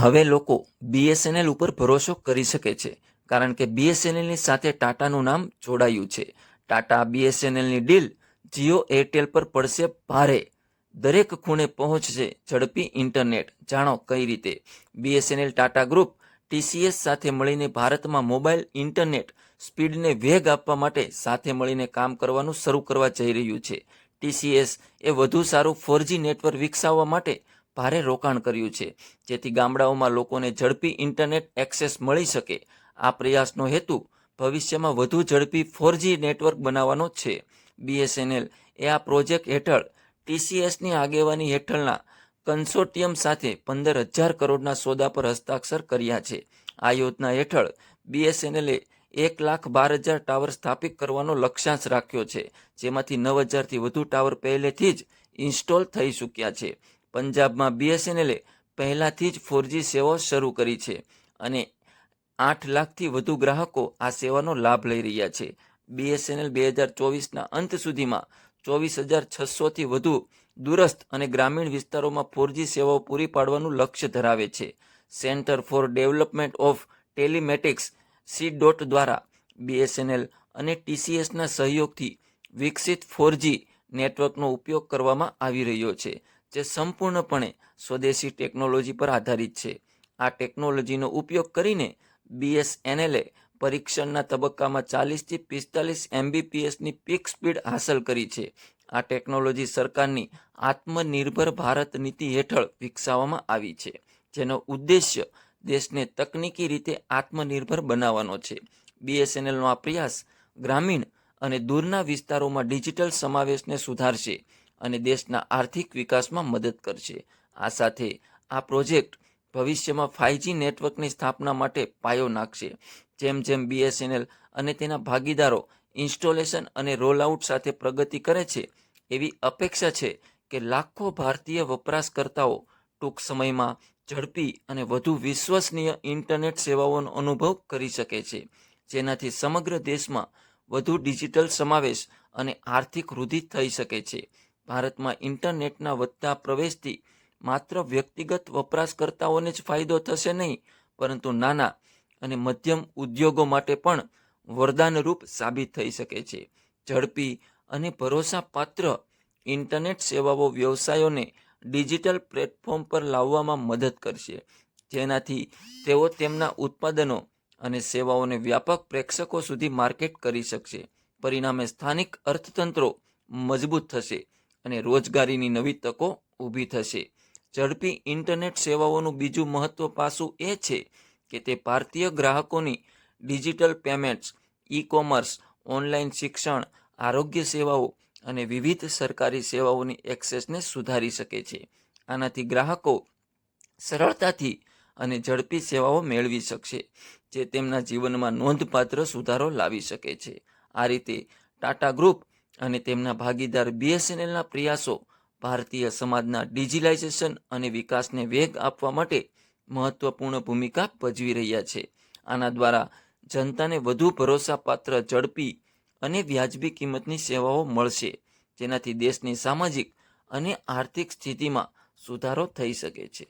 હવે લોકો બીએસએનએલ ઉપર ભરોસો કરી શકે છે, કારણ કે બીએસએનએલની સાથે ટાટાનું નામ જોડાયું છે. ટાટા બીએસએનએલની ડીલ જીઓ એરટેલ પર પડશે ભારે. દરેક ખૂણે પહોંચશે ઝડપી ઇન્ટરનેટ. જાણો કઈ રીતે. બીએસએનએલ ટાટા ગ્રુપ ટીસીએસ સાથે મળીને ભારતમાં મોબાઈલ ઇન્ટરનેટ સ્પીડને વેગ આપવા માટે સાથે મળીને કામ કરવાનું શરૂ કરવા જઈ રહ્યું છે. ટીસીએસ એ વધુ સારું 4G નેટવર્ક વિકસાવવા માટે ભારે રોકાણ કર્યું છે, જેથી ગામડાઓમાં લોકોને ઝડપી ઇન્ટરનેટ એક્સેસ મળી શકે. આ પ્રયાસનો હેતુ ભવિષ્યમાં વધુ ઝડપી 4G નેટવર્ક બનાવવાનો છે. બીએસએનએલ એ આ પ્રોજેક્ટ હેઠળ ટીસીએસની આગેવાની હેઠળના કન્સોર્ટિયમ સાથે 15,000 કરોડના સોદા પર હસ્તાક્ષર કર્યા છે. આ યોજના હેઠળ બીએસએનએલે 1,12,000 ટાવર સ્થાપિત કરવાનો લક્ષ્યાંક રાખ્યો છે, જેમાંથી 9,000થી વધુ ટાવર પહેલેથી જ ઇન્સ્ટોલ થઈ ચૂક્યા છે. પંજાબમાં બીએસએનએલે પહેલાથી જ 4G સેવાઓ શરૂ કરી છે અને 8 લાખથી વધુ ગ્રાહકો આ સેવાનો લાભ લઈ રહ્યા છે. બીએસએનએલ 2024ના અંત સુધીમાં 24,600થી વધુ દૂરસ્થ અને ગ્રામીણ વિસ્તારોમાં 4G સેવાઓ પૂરી પાડવાનું લક્ષ્ય ધરાવે છે. Centre for Development of Telematics C દ્વારા બીએસએનએલ અને ટીસીએસના સહયોગથી વિકસિત 4G નેટવર્કનો ઉપયોગ કરવામાં આવી રહ્યો છે, જે સંપૂર્ણપણે સ્વદેશી ટેકનોલોજી પર આધારિત છે. આ ટેકનોલોજીનો ઉપયોગ કરીને બીએસએનએલે પરીક્ષણના તબક્કામાં 40થી 45 MBPSની પીક સ્પીડ હાંસલ કરી છે. આ ટેકનોલોજી સરકારની આત્મનિર્ભર ભારત નીતિ હેઠળ વિકસાવવામાં આવી છે, જેનો ઉદ્દેશ્ય દેશને તકનીકી રીતે આત્મનિર્ભર બનાવવાનો છે. બીએસએનએલનો આ પ્રયાસ ગ્રામીણ અને દૂરના વિસ્તારોમાં ડિજિટલ સમાવેશને સુધારશે અને દેશના આર્થિક વિકાસમાં મદદ કરશે. આ સાથે આ પ્રોજેક્ટ ભવિષ્યમાં 5G નેટવર્કની સ્થાપના માટે પાયો નાખશે. જેમ જેમ બીએસએનએલ અને તેના ભાગીદારો ઇન્સ્ટોલેશન અને રોલઆઉટ સાથે પ્રગતિ કરે છે, એવી અપેક્ષા છે કે લાખો ભારતીય વપરાશકર્તાઓ ટૂંક સમયમાં ઝડપી અને વધુ વિશ્વસનીય ઇન્ટરનેટ સેવાઓનો અનુભવ કરી શકે છે, જેનાથી સમગ્ર દેશમાં વધુ ડિજિટલ સમાવેશ અને આર્થિક વૃદ્ધિ થઈ શકે છે. ભારતમાં ઇન્ટરનેટના વધતા પ્રવેશથી માત્ર વ્યક્તિગત વપરાશકર્તાઓને જ ફાયદો થશે નહીં, પરંતુ નાના અને મધ્યમ ઉદ્યોગો માટે પણ વરદાનરૂપ સાબિત થઈ શકે છે. ઝડપી અને ભરોસાપાત્ર ઇન્ટરનેટ સેવાઓ વ્યવસાયોને ડિજિટલ પ્લેટફોર્મ પર લાવવામાં મદદ કરશે, જેનાથી તેઓ તેમના ઉત્પાદનો અને સેવાઓને વ્યાપક પ્રેક્ષકો સુધી માર્કેટ કરી શકશે. પરિણામે સ્થાનિક અર્થતંત્રો મજબૂત થશે અને રોજગારીની નવી તકો ઊભી થશે. ઝડપી ઇન્ટરનેટ સેવાઓનું બીજું મહત્વ પાસું એ છે કે તે ભારતીય ગ્રાહકોની ડિજિટલ પેમેન્ટ્સ, ઈ-કોમર્સ, ઓનલાઈન શિક્ષણ, આરોગ્ય સેવાઓ અને વિવિધ સરકારી સેવાઓની એક્સેસને સુધારી શકે છે. આનાથી ગ્રાહકો સરળતાથી અને ઝડપી સેવાઓ મેળવી શકશે, જે તેમના જીવનમાં નોંધપાત્ર સુધારો લાવી શકે છે. આ રીતે ટાટા ગ્રુપ અને તેમના ભાગીદાર બીએસએનએલના પ્રયાસો ભારતીય સમાજના ડિજિટલાઇઝેશન અને વિકાસને વેગ આપવા માટે મહત્વપૂર્ણ ભૂમિકા ભજવી રહ્યા છે. આના દ્વારા જનતાને વધુ ભરોસાપાત્ર, ઝડપી અને વ્યાજબી કિંમતની સેવાઓ મળશે, જેનાથી દેશની સામાજિક અને આર્થિક સ્થિતિમાં સુધારો થઈ શકે છે.